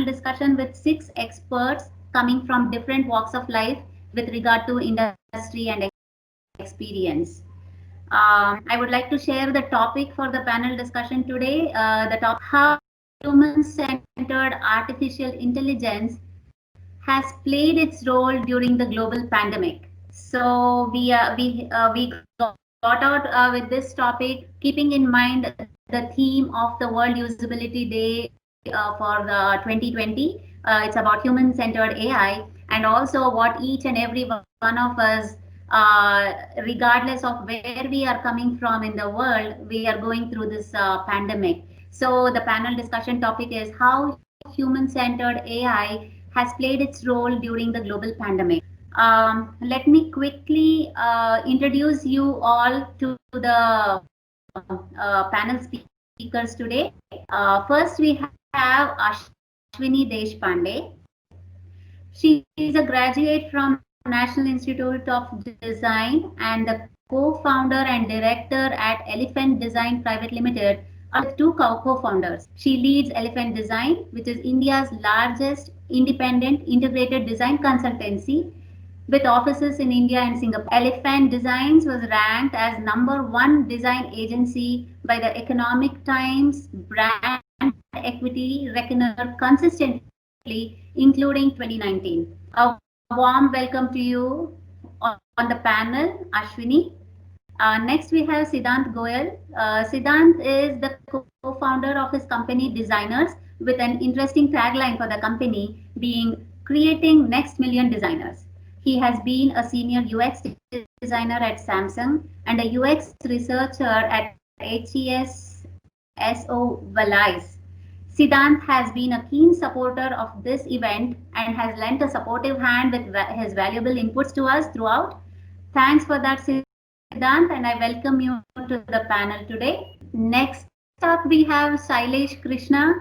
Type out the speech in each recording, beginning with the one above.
panel discussion with 6 experts coming from different walks of life with regard to industry and experience. I would like to share the topic for the panel discussion today. The topic: how human-centered artificial intelligence has played its role during the global pandemic. So we got out with this topic, keeping in mind the theme of the World Usability Day for the 2020. It's about human-centered AI, and also what each and every one of us, regardless of where we are coming from in the world, we are going through this pandemic. So the panel discussion topic is how human-centered AI has played its role during the global pandemic. Let me quickly introduce you all to the panel speakers today. First, we have Ashwini Deshpande. She is a graduate from National Institute of Design and the co-founder and director at Elephant Design Private Limited, along with two co-founders. She leads Elephant Design, which is India's largest independent integrated design consultancy with offices in India and Singapore. Elephant Designs was ranked as #1 design agency by the Economic Times Brand Equity Reckoner consistently, including 2019. A warm welcome to you on the panel, Ashwini. Next, we have Siddhant Goyal. Siddhant is the co-founder of his company Designers, with an interesting tagline for the company being creating next million designers. He has been a senior UX designer at Samsung and a UX researcher at HESSO Valais. Siddhant has been a keen supporter of this event and has lent a supportive hand with his valuable inputs to us throughout. Thanks for that, Siddhant, and I welcome you to the panel today. Next up, we have Sailesh Krishna.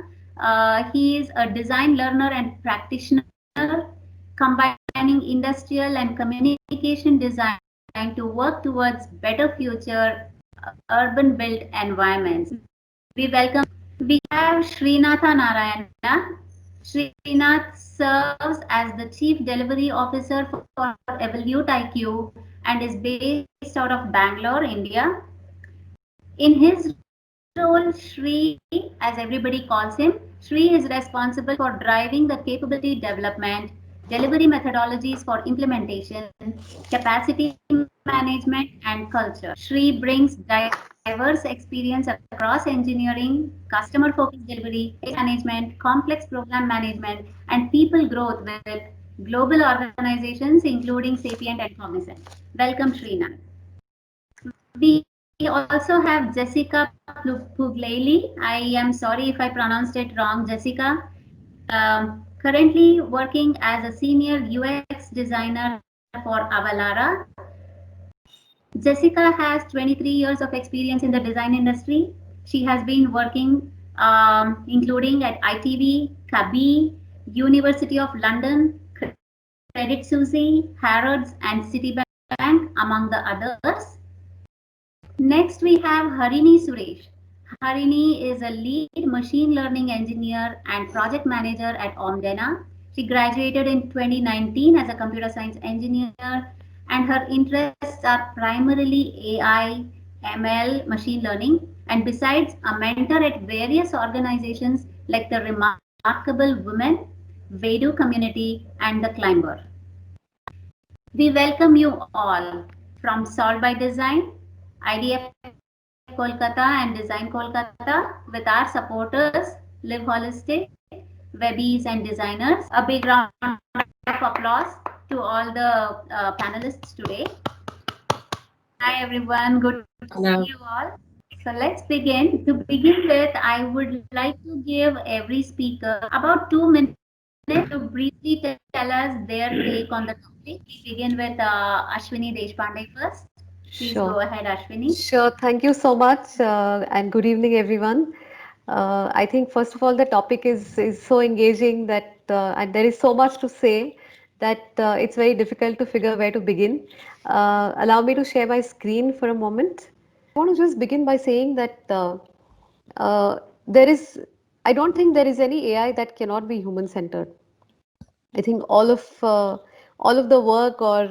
He is a design learner and practitioner, combining industrial and communication design to work towards better future urban built environments. We welcome. We have Srinatha Narayana. Srinath serves as the Chief Delivery Officer for Evolute IQ and is based out of Bangalore, India. In his role, Shri, as everybody calls him, Shri is responsible for driving the capability development, delivery methodologies for implementation, capacity management, and culture. Shri brings diverse experience across engineering, customer focused delivery, management, complex program management, and people growth with global organizations, including Sapient and Cognizant. Welcome, Srinath. We also have Jessica Pugleli. I am sorry if I pronounced it wrong, Jessica. Currently working as a senior UX designer for Avalara. Jessica has 23 years of experience in the design industry. She has been working, including at ITV, Kabi, University of London, Credit Suisse, Harrods, and Citibank, among the others. Next, we have Harini Suresh. Harini is a lead machine learning engineer and project manager at Omdena. She graduated in 2019 as a computer science engineer, and her interests are primarily AI, ML, machine learning, and besides, a mentor at various organizations like the Remarkable Women, Vedu Community, and the Climber. We welcome you all from Solve by Design, IDF Kolkata, and Design Kolkata with our supporters, Live Holistic, Webbies, and Designers. A big round of applause to all the panelists today. Hi everyone, good to see you all. Hello. So let's begin. To begin with, I would like to give every speaker about 2 minutes to briefly tell us their take on the topic. We begin with Ashwini Deshpande first. Please go ahead, Sure. Ashwini. Sure. Thank you so much, and good evening, everyone. I think first of all, the topic is so engaging that and there is so much to say that it's very difficult to figure where to begin. Allow me to share my screen for a moment. I want to just begin by saying that there is I don't think there is any AI that cannot be human centered. I think all of the work or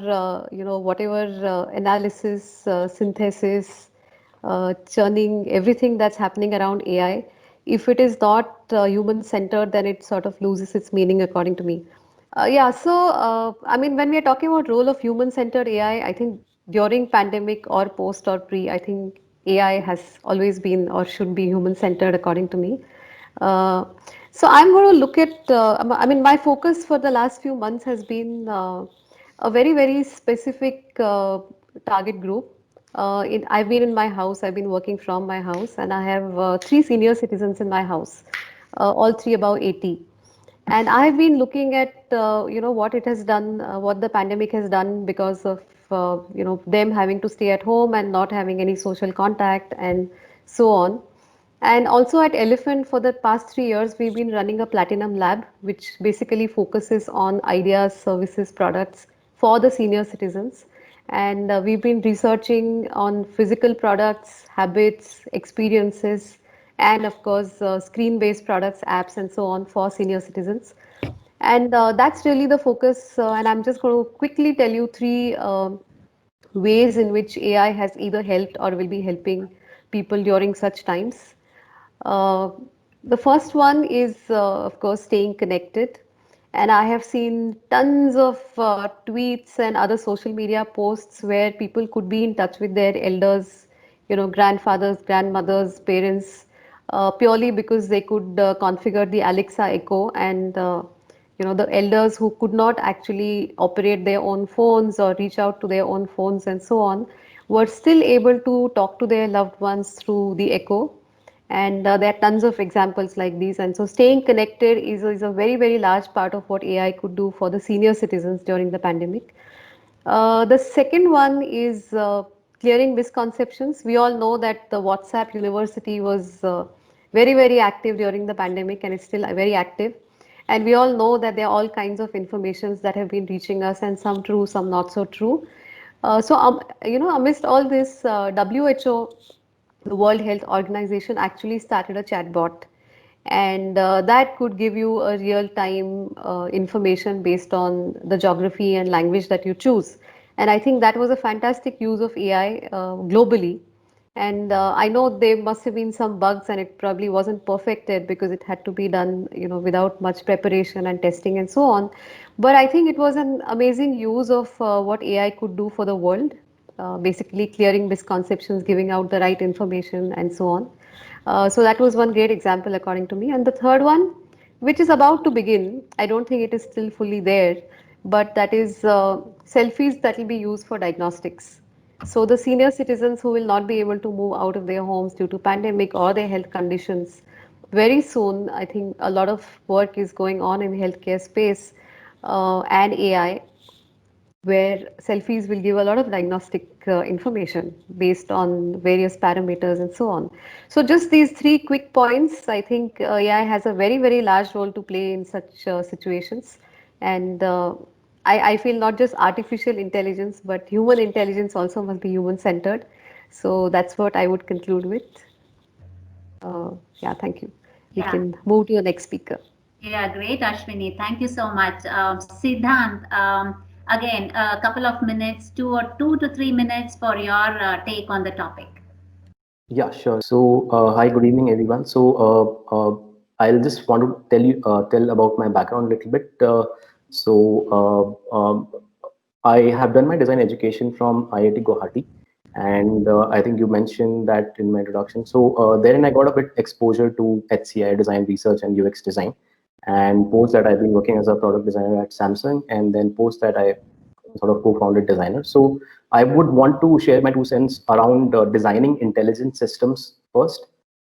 whatever analysis, synthesis, churning, everything that's happening around AI, if it is not human centered, then it sort of loses its meaning, according to me. Yeah, so I mean, when we are talking about role of human centered AI, I think during pandemic or post or pre, I think AI has always been or should be human centered, according to me. Uh, so I'm going to look at, I mean, my focus for the last few months has been a very, very specific target group. I've been in my house, I've been working from my house, and I have three senior citizens in my house, all three above 80. And I've been looking at, what it has done, what the pandemic has done because of, them having to stay at home and not having any social contact and so on. And also at Elephant, for the past 3 years, we've been running a Platinum Lab, which basically focuses on ideas, services, products for the senior citizens. And we've been researching on physical products, habits, experiences, and of course, screen-based products, apps, and so on for senior citizens. And that's really the focus. And I'm just going to quickly tell you three ways in which AI has either helped or will be helping people during such times. Uh, the first one is, of course, staying connected. And I have seen tons of tweets and other social media posts where people could be in touch with their elders, grandfathers, grandmothers, parents, purely because they could configure the Alexa Echo, and the elders who could not actually operate their own phones or reach out to their own phones and so on were still able to talk to their loved ones through the Echo. And there are tons of examples like these. And so staying connected is a very, very large part of what AI could do for the senior citizens during the pandemic. The second one is clearing misconceptions. We all know that the WhatsApp University was very, very active during the pandemic, and it's still very active. And we all know that there are all kinds of informations that have been reaching us, and some true, some not so true. Amidst all this, WHO, the World Health Organization, actually started a chatbot, and that could give you a real-time information based on the geography and language that you choose. And I think that was a fantastic use of AI globally. And I know there must have been some bugs, and it probably wasn't perfected because it had to be done, without much preparation and testing and so on. But I think it was an amazing use of what AI could do for the world, basically clearing misconceptions, giving out the right information, and so on. So that was one great example, according to me. And the third one, which is about to begin, I don't think it is still fully there, but that is selfies that will be used for diagnostics. So the senior citizens who will not be able to move out of their homes due to pandemic or their health conditions, very soon, I think a lot of work is going on in healthcare space and AI, where selfies will give a lot of diagnostic information based on various parameters and so on. So just these three quick points, I think AI has a very, very large role to play in such situations. And I feel not just artificial intelligence, but human intelligence also must be human centered. So that's what I would conclude with. Yeah, thank you. We Yeah. can move to the next speaker. Yeah, great, Ashwini. Thank you so much. Siddhant, again, a couple of minutes, 2 to 3 minutes for your take on the topic. Yeah, sure. So, hi, good evening, everyone. I'll just want to tell about my background a little bit. I have done my design education from IIT Guwahati, and I think you mentioned that in my introduction. Therein I got a bit exposure to HCI design research and UX design. And post that, I've been working as a product designer at Samsung, and then post that I sort of co-founded designer. So I would want to share my 2 cents around designing intelligent systems first.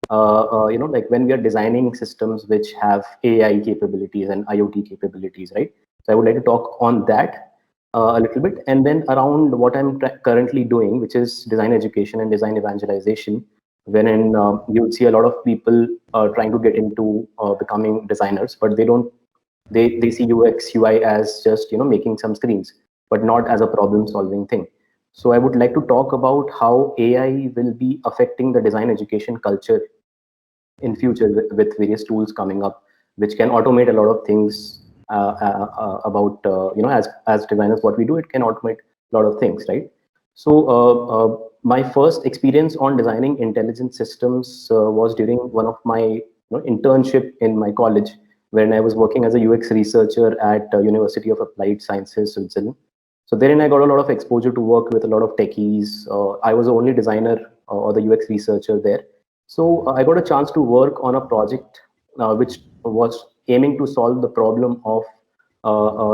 Like when we are designing systems which have AI capabilities and IoT capabilities, right? So I would like to talk on that a little bit, and then around what I'm currently doing, which is design education and design evangelization, wherein you'll see a lot of people trying to get into becoming designers, but they see UX UI as just making some screens, but not as a problem solving thing. So I would like to talk about how AI will be affecting the design education culture in future with various tools coming up, which can automate a lot of things about, as designers, what we do, it can automate a lot of things, right? So my first experience on designing intelligent systems was during one of my internship in my college, when I was working as a UX researcher at University of Applied Sciences, Switzerland. So therein I got a lot of exposure to work with a lot of techies. I was the only designer or the UX researcher there. So I got a chance to work on a project which was aiming to solve the problem of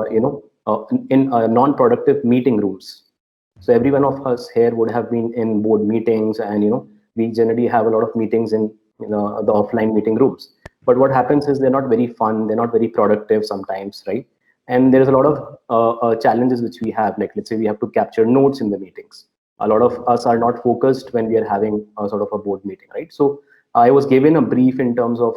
in non-productive meeting rooms. So every one of us here would have been in board meetings, and we generally have a lot of meetings in the offline meeting rooms. But what happens is they're not very fun, they're not very productive sometimes, right? And there's a lot of challenges which we have. Like, let's say we have to capture notes in the meetings. A lot of us are not focused when we are having a sort of a board meeting, right? So I was given a brief in terms of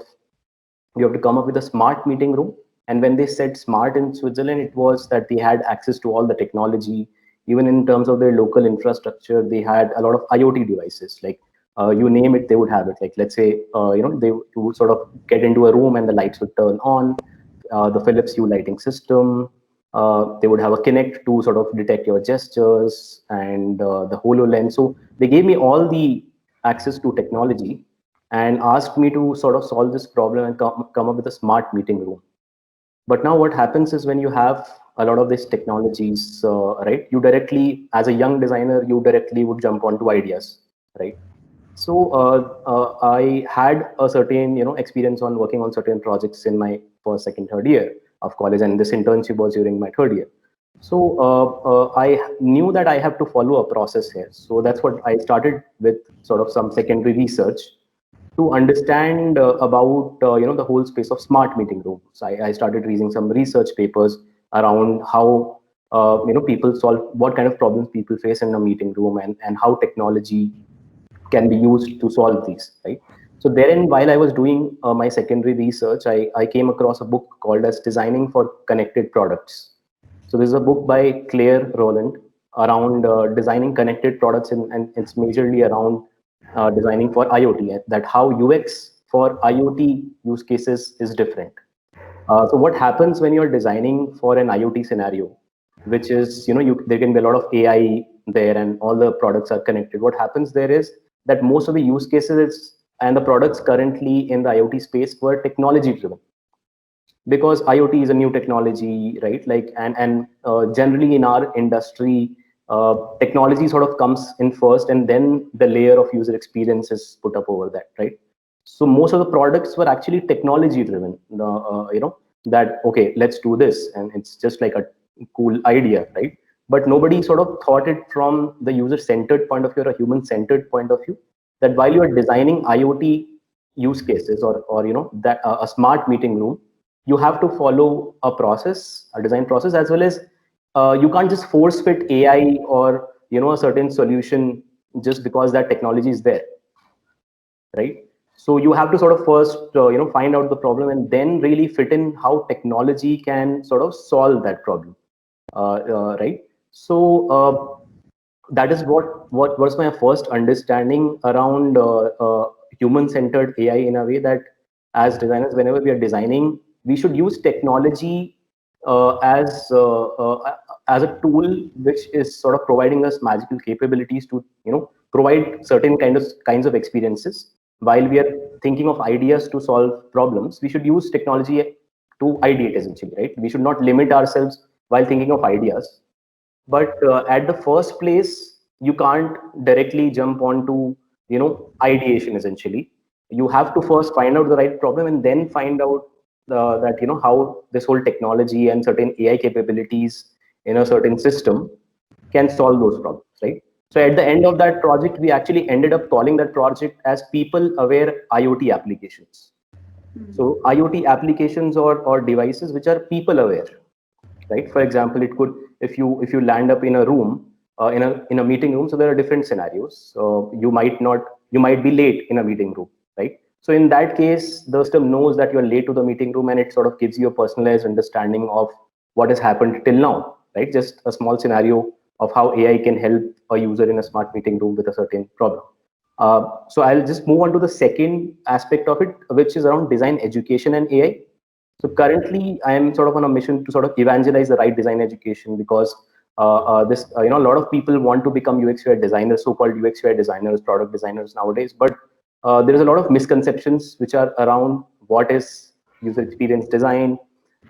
you have to come up with a smart meeting room. And when they said smart in Switzerland, it was that they had access to all the technology. Even in terms of their local infrastructure, they had a lot of IoT devices. Like you name it, they would have it. Like, let's say they would sort of get into a room and the lights would turn on. The Philips Hue lighting system. They would have a Kinect to sort of detect your gestures, and the HoloLens. So they gave me all the access to technology and asked me to sort of solve this problem and come up with a smart meeting room. But now what happens is, when you have a lot of these technologies, right, you directly, as a young designer, you directly would jump onto ideas, right? So I had a certain experience on working on certain projects in my first, second, third year of college, and this internship was during my third year. So I knew that I have to follow a process here. So that's what I started with, sort of some secondary research to understand about the whole space of smart meeting rooms. I started reading some research papers around how people solve, what kind of problems people face in a meeting room, and how technology can be used to solve these, right? So therein, while I was doing my secondary research, I came across a book called as Designing for Connected Products. So this is a book by Claire Rowland around designing connected products, and it's majorly around designing for IoT, that how UX for IoT use cases is different. So what happens when you're designing for an IoT scenario, which is, there can be a lot of AI there and all the products are connected. What happens there is that most of the use cases and the products currently in the IoT space were technology driven, because IoT is a new technology, right? Like, and generally in our industry, technology sort of comes in first, and then the layer of user experience is put up over that, right? So most of the products were actually technology driven. That okay, let's do this, and it's just like a cool idea, right? But nobody sort of thought it from the user centered point of view or a human centered point of view. That while you are designing IoT use cases, or that a smart meeting room, you have to follow a process, a design process, as well as you can't just force fit AI or a certain solution just because that technology is there, right? So you have to sort of first find out the problem, and then really fit in how technology can sort of solve that problem, right? So that is what was my first understanding around human-centered AI, in a way that as designers, whenever we are designing, we should use technology as a tool which is sort of providing us magical capabilities to provide certain kinds of experiences. While we are thinking of ideas to solve problems, we should use technology to ideate, essentially, right? We should not limit ourselves while thinking of ideas. But at the first place, you can't directly jump onto ideation. Essentially, you have to first find out the right problem, and then find out that how this whole technology and certain AI capabilities in a certain system can solve those problems, right? So at the end of that project, we actually ended up calling that project as people aware IoT applications. So IoT applications, or devices which are people aware, right? For example, it could, if you land up in a room, in a meeting room, so there are different scenarios. So you might be late in a meeting room, right? So in that case, the system knows that you're late to the meeting room, and it sort of gives you a personalized understanding of what has happened till now, right? Just a small scenario of how AI can help a user in a smart meeting room with a certain problem. So I'll just move on to the second aspect of it, which is around design education and AI. So currently, I am sort of on a mission to sort of evangelize the right design education, because this a lot of people want to become UX UI designers, so-called UX UI designers, product designers nowadays. But there is a lot of misconceptions which are around what is user experience design,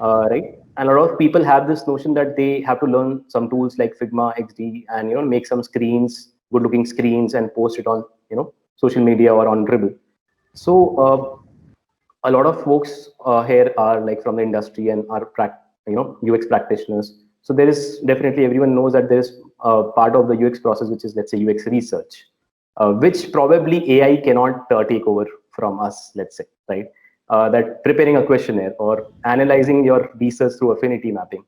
right? And a lot of people have this notion that they have to learn some tools like Figma, XD, and make some screens, good-looking screens, and post it on social media or on Dribbble. So a lot of folks here are like from the industry and are UX practitioners. So there is definitely, everyone knows that there is part of the UX process which is, let's say, UX research, which probably AI cannot take over from us, let's say, right? That preparing a questionnaire or analyzing your research through affinity mapping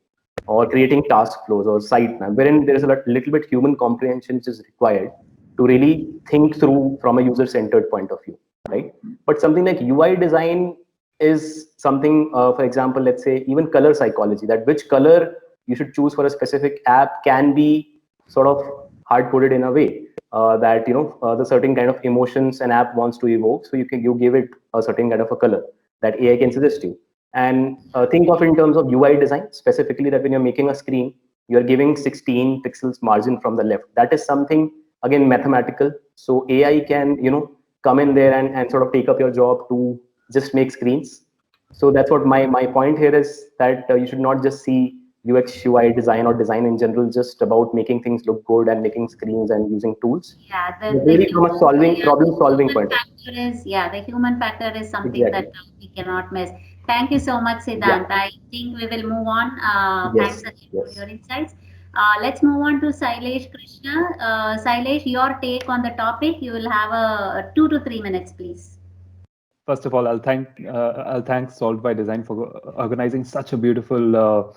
or creating task flows or site map, wherein there is a little bit human comprehension which is required to really think through from a user-centered point of view, right? But something like UI design is something, for example, let's say even color psychology, that which color you should choose for a specific app can be sort of hard-coded in a way that the certain kind of emotions an app wants to evoke. So you give it a certain kind of a color that AI can suggest you. And think of it in terms of UI design specifically, that when you're making a screen, you're giving 16 pixels margin from the left. That is something, again, mathematical. So AI can come in there and sort of take up your job to just make screens. So that's what my point here is, that you should not just see UX UI design or design in general just about making things look good and making screens and using tools. Yeah, But really from a problem solving point of the human factor is view. something that Exactly. we cannot miss. Thank you so much, Yeah. Siddhant. I think we will move on. Thanks Yes. again for Yes. your insights. Let's move on to Sailesh Krishna. Sailesh, your take on the topic. You will have a 2 to 3 minutes, please. First of all, I'll thank Solved by Design for organizing such a beautiful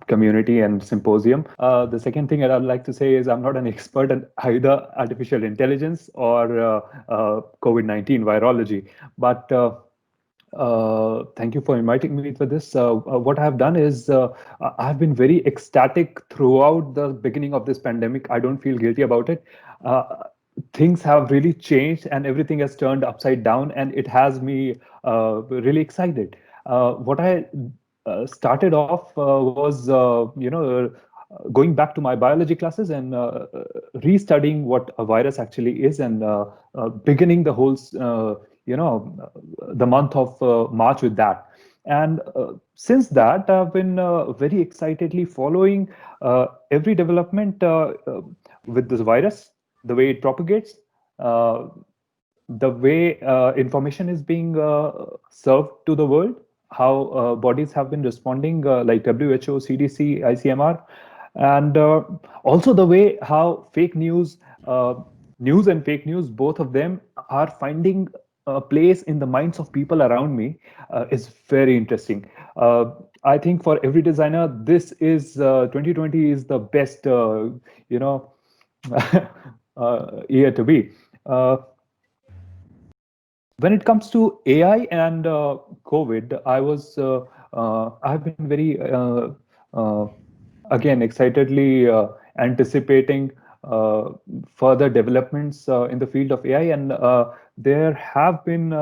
community and symposium. The second thing that I'd like to say is I'm not an expert in either artificial intelligence or COVID-19 virology, but thank you for inviting me for this. What I've done is I've been very ecstatic throughout the beginning of this pandemic. I don't feel guilty about it. Things have really changed and everything has turned upside down, and it has me really excited. What I started off was, going back to my biology classes and restudying what a virus actually is, and beginning the whole, the month of March with that. And since that, I've been very excitedly following every development with this virus, the way it propagates, the way information is being served to the world, how bodies have been responding, like WHO, CDC, ICMR, and also the way how fake news, news and fake news, both of them are finding a place in the minds of people around me, is very interesting. I think for every designer, this is 2020 is the best, year to be. When it comes to AI and COVID, I've been very again excitedly anticipating further developments in the field of AI, and there have been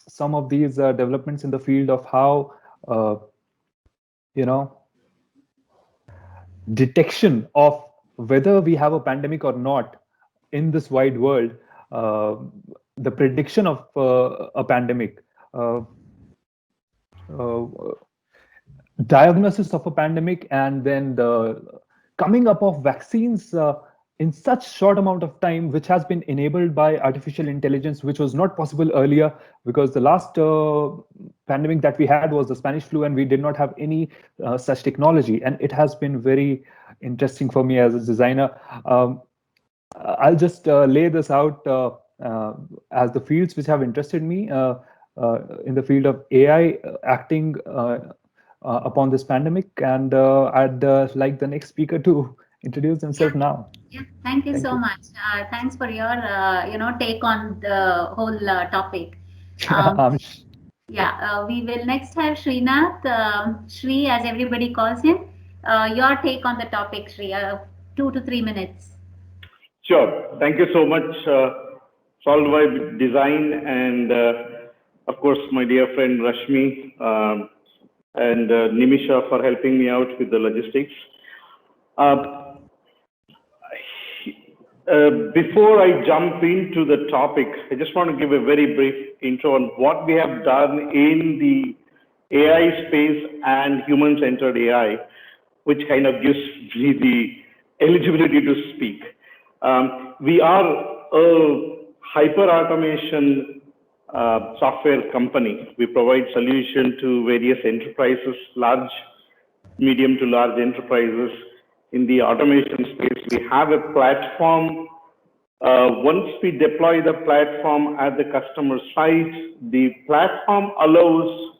some of these developments in the field of how detection of whether we have a pandemic or not in this wide world, the prediction of a pandemic, diagnosis of a pandemic, and then the coming up of vaccines in such short amount of time, which has been enabled by artificial intelligence, which was not possible earlier, because the last pandemic that we had was the Spanish flu, and we did not have any such technology. And it has been very interesting for me as a designer. I'll just lay this out as the fields which have interested me in the field of AI acting upon this pandemic, and I'd like the next speaker to introduce himself now. Yeah, thank you so much. Thanks for your take on the whole topic. We will next have Srinath. Shri, as everybody calls him. Your take on the topic, Shri. 2 to 3 minutes. Sure. Thank you so much, Solved by Design, and of course, my dear friend Rashmi and Nimisha for helping me out with the logistics. Before I jump into the topic, I just want to give a very brief intro on what we have done in the AI space and human-centered AI, which kind of gives me the eligibility to speak. We are a hyper-automation software company. We provide solution to various enterprises, large, medium to large enterprises. In the automation space, we have a platform. Once we deploy the platform at the customer site, the platform allows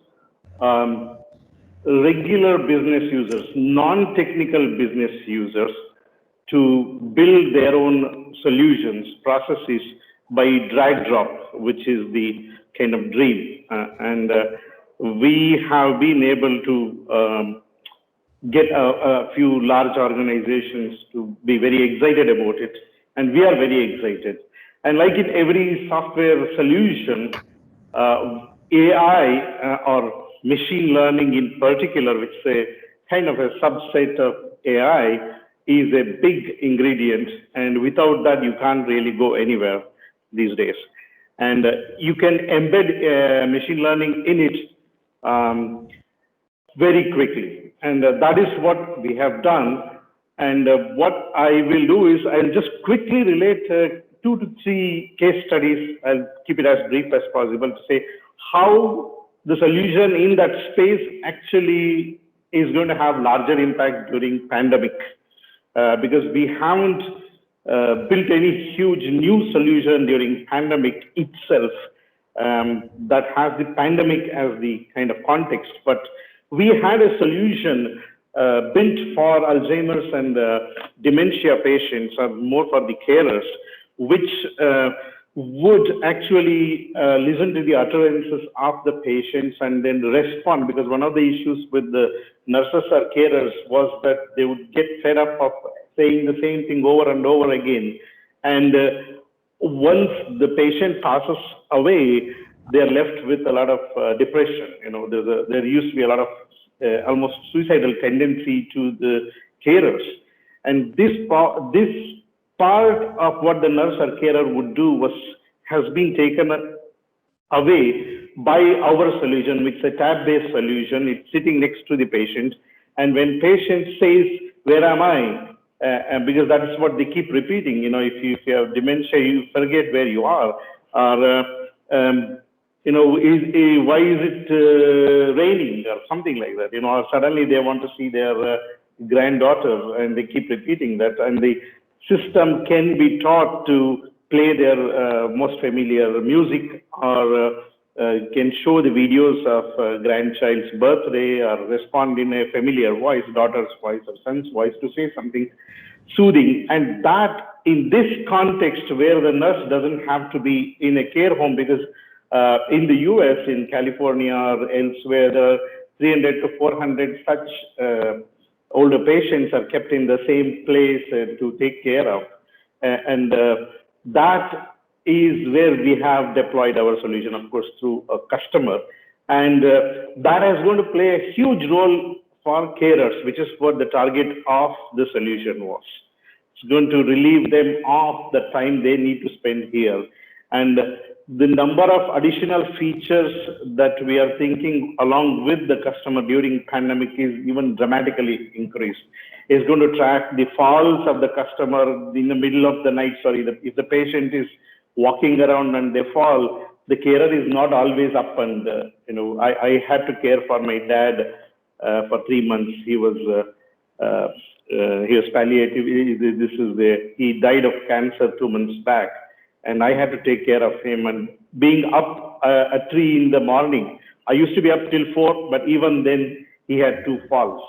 regular business users, non-technical business users, to build their own solutions, processes by drag drop, which is the kind of dream. And we have been able to get a few large organizations to be very excited about it. And we are very excited. And like in every software solution, AI or machine learning in particular, which is a kind of a subset of AI, is a big ingredient, and without that, you can't really go anywhere these days. And you can embed machine learning in it very quickly. And that is what we have done. And what I will do is I'll just quickly relate 2 to 3 case studies. I'll keep it as brief as possible to say how the solution in that space actually is going to have larger impact during pandemic. Because we haven't built any huge new solution during pandemic itself that has the pandemic as the kind of context. But we had a solution built for Alzheimer's and dementia patients, or more for the carers, which would actually listen to the utterances of the patients and then respond, because one of the issues with the nurses or carers was that they would get fed up of saying the same thing over and over again. And once the patient passes away, they're left with a lot of depression. You know, there used to be a lot of almost suicidal tendency to the carers. And this part of what the nurse or carer would do has been taken away by our solution, which is a tab-based solution. It's sitting next to the patient. And when patient says, "Where am I?" Because that is what they keep repeating. You know, if you have dementia, you forget where you are. Or, you know, why is it raining or something like that? You know, or suddenly they want to see their granddaughter and they keep repeating that. And the system can be taught to play their most familiar music, or can show the videos of grandchild's birthday, or respond in a familiar voice, daughter's voice or son's voice, to say something soothing. And that, in this context where the nurse doesn't have to be in a care home, because in the US, in California or elsewhere, there are 300 to 400 such older patients are kept in the same place to take care of. And that is where we have deployed our solution, of course, through a customer. And that is going to play a huge role for carers, which is what the target of the solution was. It's going to relieve them of the time they need to spend here. And the number of additional features that we are thinking along with the customer during pandemic is even dramatically increased. It's going to track the falls of the customer in the middle of the night. If the patient is walking around and they fall, the carer is not always up. And you know, I had to care for my dad for 3 months. He was palliative. He died of cancer 2 months back, and I had to take care of him. And being up at 3 in the morning, I used to be up till 4, but even then he had 2 falls.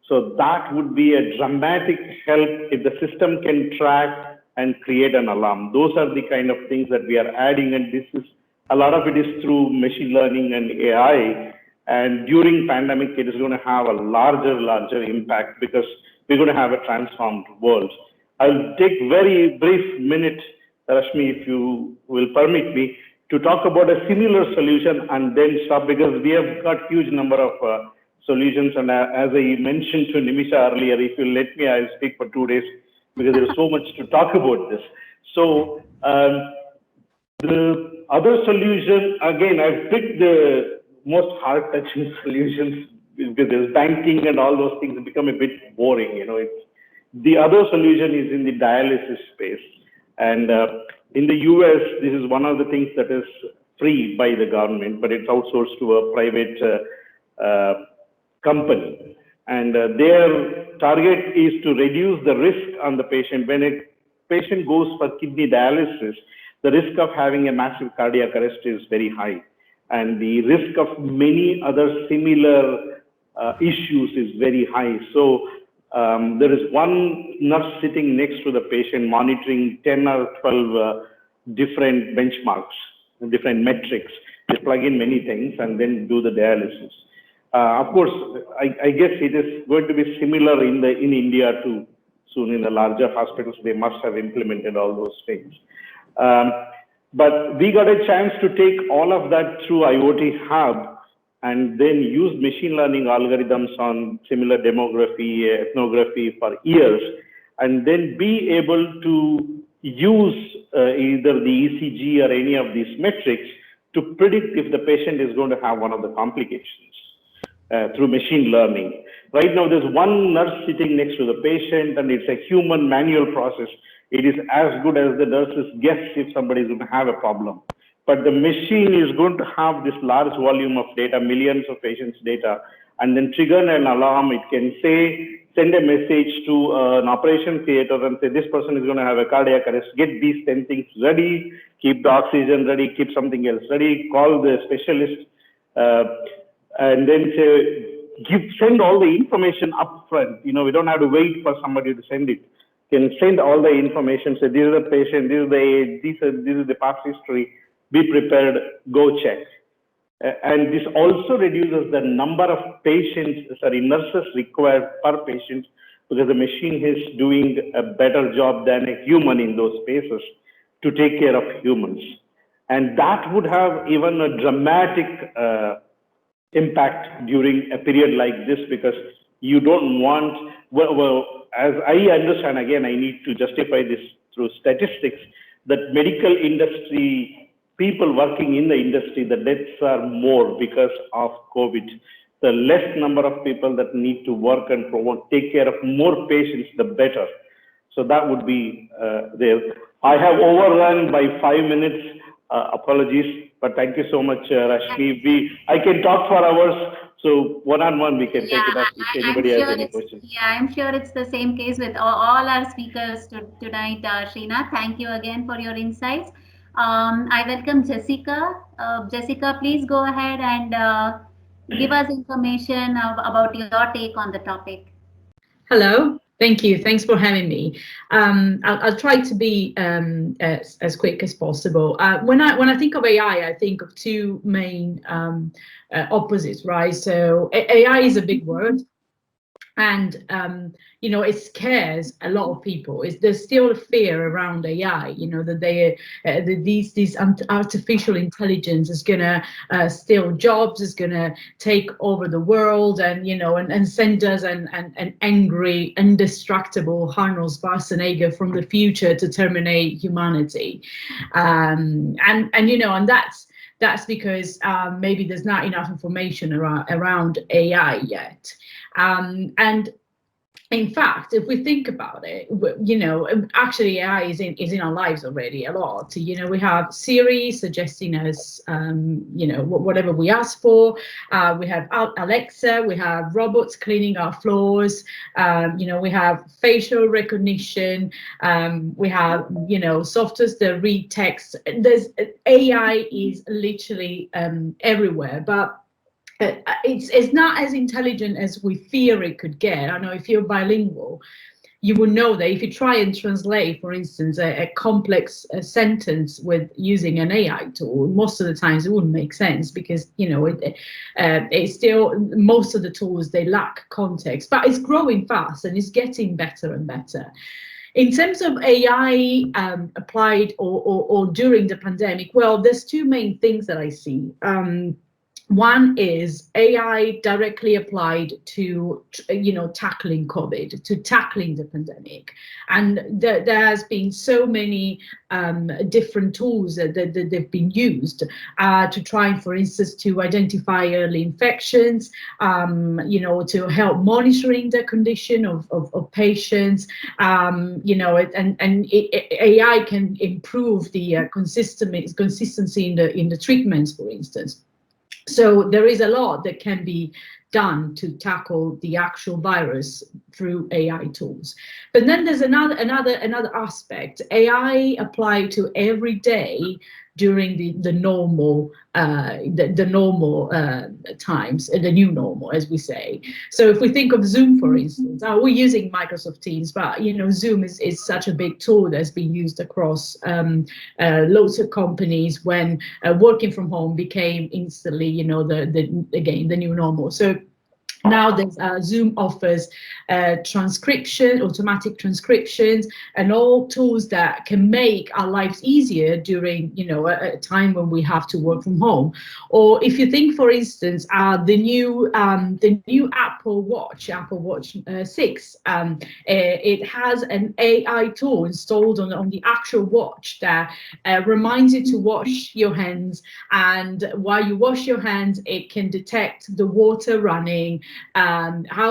So that would be a dramatic help if the system can track and create an alarm. Those are the kind of things that we are adding, and this is a lot of it is through machine learning and AI. And during pandemic, it is going to have a larger impact, because we're going to have a transformed world. I'll take very brief minute, Rashmi, if you will permit me, to talk about a similar solution and then stop, because we have got huge number of solutions. And as I mentioned to Nimisha earlier, if you let me, I'll speak for 2 days because there is so much to talk about this. So the other solution, again, I've picked the most heart-touching solutions because there's banking and all those things become a bit boring. The other solution is in the dialysis space. And in the US, this is one of the things that is free by the government, but it's outsourced to a private company. And their target is to reduce the risk on the patient. When a patient goes for kidney dialysis, the risk of having a massive cardiac arrest is very high. And the risk of many other similar issues is very high. So there is one nurse sitting next to the patient monitoring 10 or 12 different benchmarks, different metrics. They plug in many things and then do the dialysis. Of course, I guess it is going to be similar in India too. Soon in the larger hospitals, they must have implemented all those things. But we got a chance to take all of that through IoT Hub and then use machine learning algorithms on similar demography, ethnography for years, and then be able to use either the ECG or any of these metrics to predict if the patient is going to have one of the complications through machine learning. Right now, there's one nurse sitting next to the patient, and it's a human manual process. It is as good as the nurse's guess if somebody is going to have a problem. But the machine is going to have this large volume of data, millions of patients' data, and then trigger an alarm. It can say, send a message to an operation theater and say, this person is going to have a cardiac arrest. Get these 10 things ready, keep the oxygen ready, keep something else ready, call the specialist, and then say, send all the information up front. We don't have to wait for somebody to send it. Can send all the information, say, this is the patient, this is the age, this is the past history, be prepared, go check. And this also reduces the number of nurses required per patient, because the machine is doing a better job than a human in those spaces to take care of humans. And that would have even a dramatic impact during a period like this, because you don't want, as I understand, again, I need to justify this through statistics, that medical industry, people working in the industry, the deaths are more because of COVID. The less number of people that need to work and take care of more patients, the better. So that would be there. I have overrun by 5 minutes. Apologies, but thank you so much, Rashmi. I can talk for hours. So one-on-one, we can take it up if anybody has any questions. Yeah, I'm sure it's the same case with all our speakers tonight, Srinath. Thank you again for your insights. I welcome Jessica. Jessica, please go ahead and give us information about your take on the topic. Hello. Thank you. Thanks for having me. I'll try to be as quick as possible. When I think of AI, I think of two main opposites, right? So AI is a big word, and it scares a lot of people. There's still fear around AI, that these artificial intelligence is gonna steal jobs, is gonna take over the world, and and send us an angry, indestructible Arnold Schwarzenegger from the future to terminate humanity, and that's because maybe there's not enough information around AI yet. And in fact, if we think about it, actually AI is in our lives already a lot. We have Siri suggesting us, whatever we ask for. We have Alexa. We have robots cleaning our floors. We have facial recognition. We have, softwares that read text. AI is literally everywhere, but it's not as intelligent as we fear it could get. I know if you're bilingual, you will know that if you try and translate, for instance, a complex sentence with using an AI tool, most of the times it wouldn't make sense, because it's still, most of the tools, they lack context. But it's growing fast and it's getting better and better. In terms of AI applied or during the pandemic, well, there's two main things that I see. One is AI directly applied to, tackling COVID, to tackling the pandemic. And there has been so many different tools that they've been used to try, for instance, to identify early infections, to help monitoring the condition of patients, AI can improve the consistency in the treatments, for instance. So there is a lot that can be done to tackle the actual virus through AI tools. But then there's another aspect. AI applied to every day during the normal times, the new normal, as we say. So if we think of Zoom, for instance, we're using Microsoft Teams, but Zoom is such a big tool that's been used across loads of companies when working from home became instantly, the new normal. So now there's Zoom offers transcription, automatic transcriptions, and all tools that can make our lives easier during, a time when we have to work from home. Or if you think, for instance, the new Apple Watch 6, it has an AI tool installed on the actual watch that reminds you to wash your hands, and while you wash your hands, it can detect the water running, how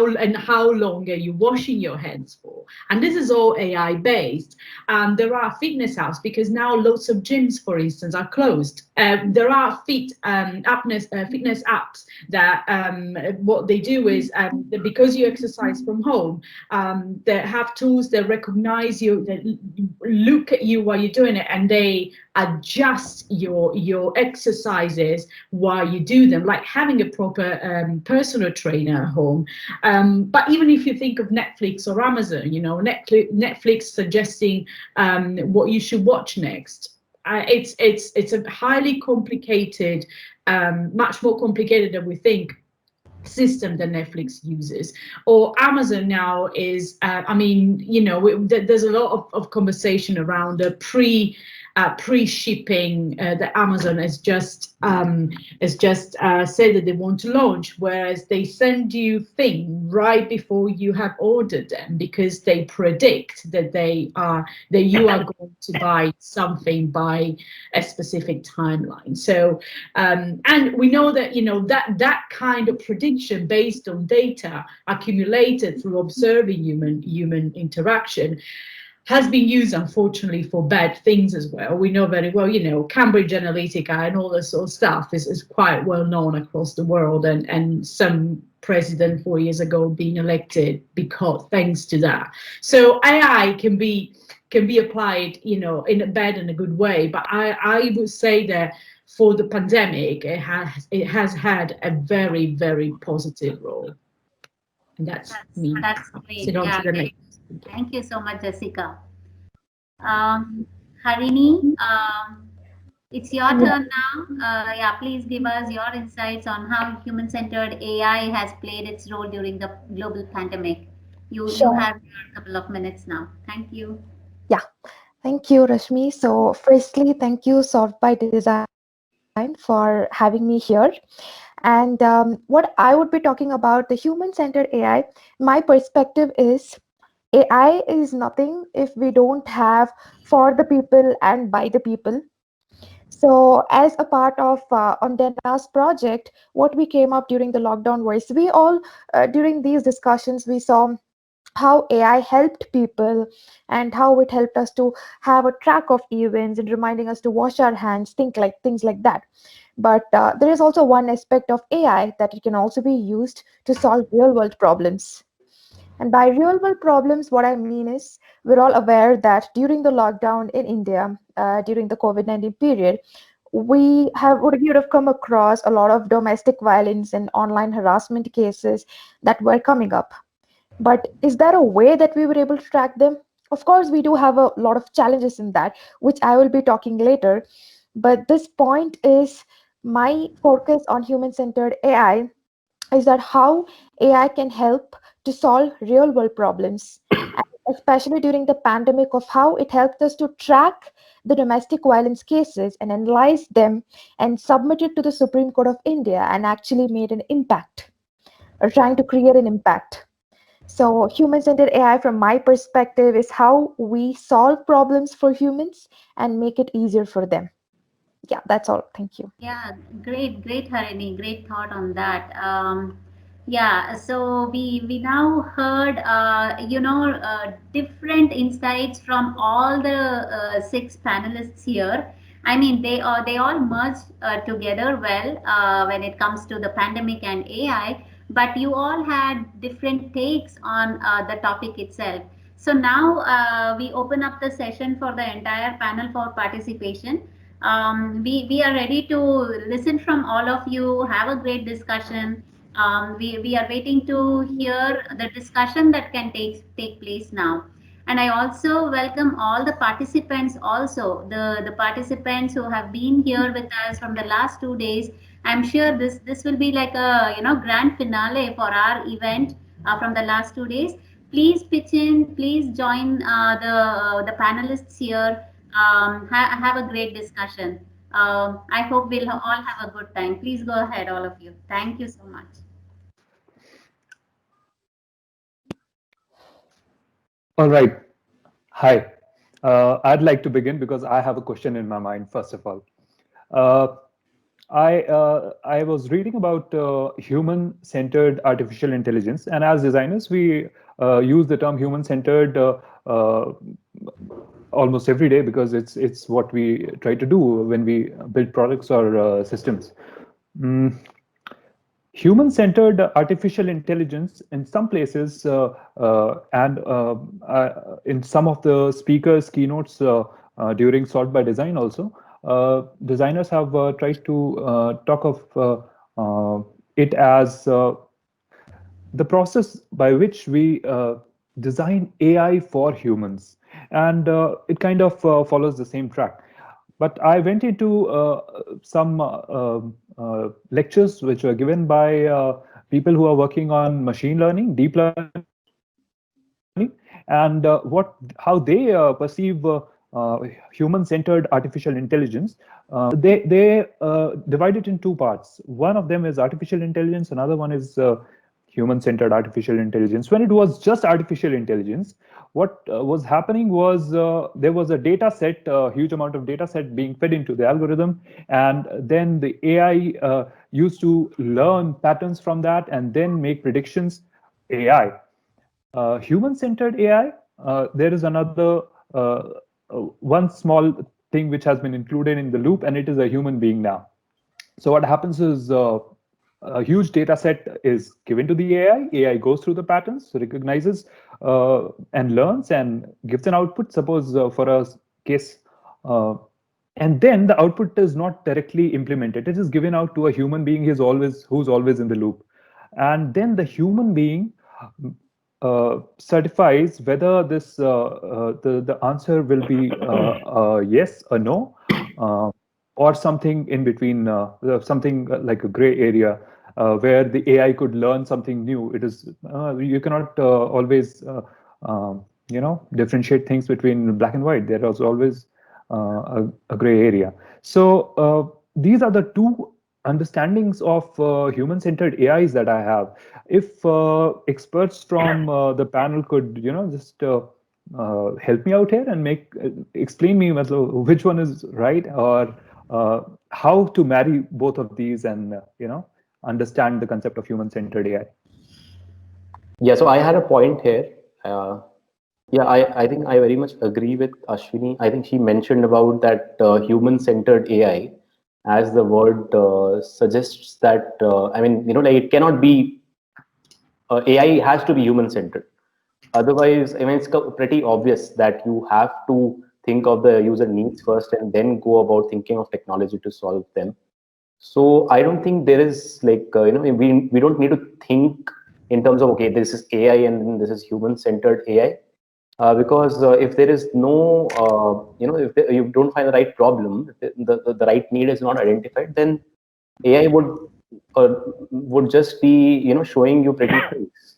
long are you washing your hands for. And this is all AI based. There are fitness apps, because now lots of gyms, for instance, are closed. There are fitness apps that what they do is, because you exercise from home, they have tools that recognize you, that look at you while you're doing it, and they adjust your exercises while you do them, like having a proper personal trainer at home. But even if you think of Netflix or Amazon, Netflix suggesting what you should watch next. It's a highly complicated, much more complicated than we think, system that Netflix uses. Or Amazon now is, there's a lot of conversation around the pre-shipping that Amazon has just said that they want to launch, whereas they send you things right before you have ordered them, because they predict that you are going to buy something by a specific timeline. So and we know that that kind of prediction based on data accumulated through observing human interaction has been used, unfortunately, for bad things as well. We know very well, Cambridge Analytica and all this sort of stuff is quite well known across the world, and some president 4 years ago being elected thanks to that. So AI can be applied, in a bad and a good way. But I would say that for the pandemic, it has had a very, very positive role. And that's me. That's great. Sit on to the next. Thank you so much, Jessica. Harini, it's your turn now. Please give us your insights on how human-centered AI has played its role during the global pandemic. You have a couple of minutes now. Thank you. Yeah, thank you, Rashmi. So firstly, thank you, Solved by Design, for having me here. And what I would be talking about, the human-centered AI, my perspective is AI is nothing if we don't have for the people and by the people. So as a part of Ondena's project, what we came up during the lockdown was, we all, during these discussions, we saw how AI helped people and how it helped us to have a track of events and reminding us to wash our hands, things like that. But there is also one aspect of AI that it can also be used to solve real world problems. And by real world problems, what I mean is, we're all aware that during the lockdown in India, during the COVID-19 period, we would have come across a lot of domestic violence and online harassment cases that were coming up. But is there a way that we were able to track them? Of course, we do have a lot of challenges in that, which I will be talking later. But this point is, my focus on human-centered AI is that how AI can help to solve real-world problems. And especially during the pandemic, of how it helped us to track the domestic violence cases and analyze them and submit it to the Supreme Court of India, and actually made an impact, or trying to create an impact. So human-centered AI, from my perspective, is how we solve problems for humans and make it easier for them. Yeah, that's all. Thank you. Yeah, great, Harini. Great thought on that. Yeah, so we now heard different insights from all the six panelists here. I mean, they all merged together well when it comes to the pandemic and AI, but you all had different takes on the topic itself. So now we open up the session for the entire panel for participation. We are ready to listen from all of you, have a great discussion. We are waiting to hear the discussion that can take place now. And I also welcome all the participants also, the participants who have been here with us from the last 2 days. I'm sure this will be like a grand finale for our event from the last 2 days. Please pitch in, please join the panelists here. Have a great discussion. I hope we'll all have a good time. Please go ahead, all of you. Thank you so much. All right. Hi. I'd like to begin because I have a question in my mind, first of all. I was reading about human-centered artificial intelligence, and as designers, we use the term human-centered almost every day because it's what we try to do when we build products or systems. Human-centered artificial intelligence in some places and in some of the speakers' keynotes during Sort by Design also, designers have tried to talk of it as the process by which we design AI for humans. And it kind of follows the same track. But I went into some lectures which were given by people who are working on machine learning, deep learning, and how they perceive human-centered artificial intelligence. They divide it in two parts. One of them is artificial intelligence, another one is human-centered artificial intelligence. When it was just artificial intelligence, what was happening was there was a data set, a huge amount of data set being fed into the algorithm, and then the AI used to learn patterns from that and then make predictions. AI. Human-centered AI, there is another one small thing which has been included in the loop, and it is a human being now. So what happens is a huge data set is given to the AI. AI goes through the patterns, recognizes and learns and gives an output. Suppose for a case, and then the output is not directly implemented. It is given out to a human being who's always in the loop, and then the human being certifies whether this the answer will be yes or no, or something in between, something like a gray area where the AI could learn something new. It is you cannot always differentiate things between black and white. There is always a gray area. So these are the two understandings of human-centered AIs that I have. If experts from the panel could, just help me out here and explain me which one is right, or how to marry both of these and understand the concept of human-centered AI. Yeah, so I had a point here. Yeah, I think I very much agree with Ashwini. I think she mentioned about that human-centered AI, as the word suggests that, I mean, like it cannot be, AI has to be human-centered. Otherwise, I mean, it's pretty obvious that you have to think of the user needs first and then go about thinking of technology to solve them. So I don't think there is like, we don't need to think in terms of, okay, this is AI and then this is human-centered AI. Because if there is no, if you don't find the right problem, the right need is not identified, then AI would just be, showing you pretty things.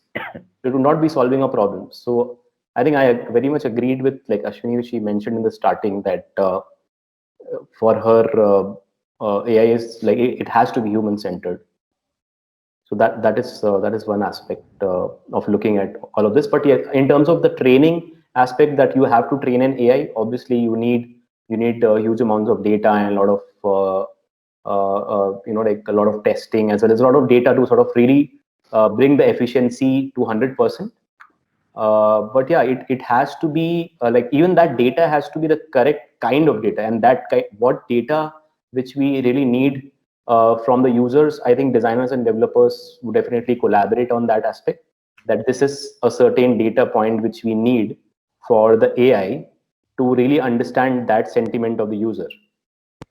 It would not be solving a problem. So I think I very much agreed with like Ashwini. She mentioned in the starting that for her AI is like it has to be human centered. So that is one aspect of looking at all of this. But yeah, in terms of the training aspect, that you have to train an AI, obviously you need huge amounts of data and a lot of like a lot of testing, as well as a lot of data to sort of really bring the efficiency to 100%. But yeah, it has to be like even that data has to be the correct kind of data, and what data which we really need from the users. I think designers and developers would definitely collaborate on that aspect, that this is a certain data point which we need for the AI to really understand that sentiment of the user.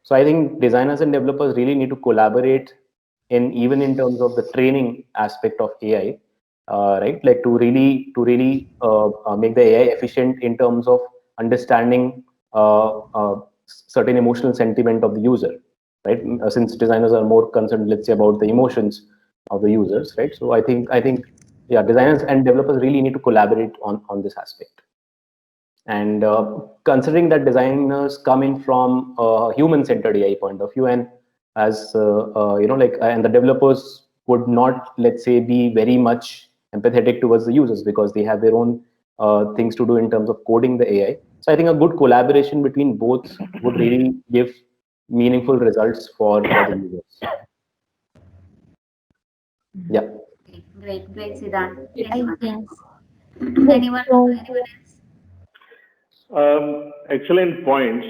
So I think designers and developers really need to collaborate even in terms of the training aspect of AI, right? Like to really make the AI efficient in terms of understanding certain emotional sentiment of the user, right? Since designers are more concerned, let's say, about the emotions of the users, right? So I think yeah, designers and developers really need to collaborate on this aspect. And considering that designers come in from a human-centered AI point of view, and as and the developers would not, let's say, be very much empathetic towards the users because they have their own things to do in terms of coding the AI. So I think a good collaboration between both would really give meaningful results for the users. Yeah. Great, Siddhant. Yes. Anyone else? Excellent points.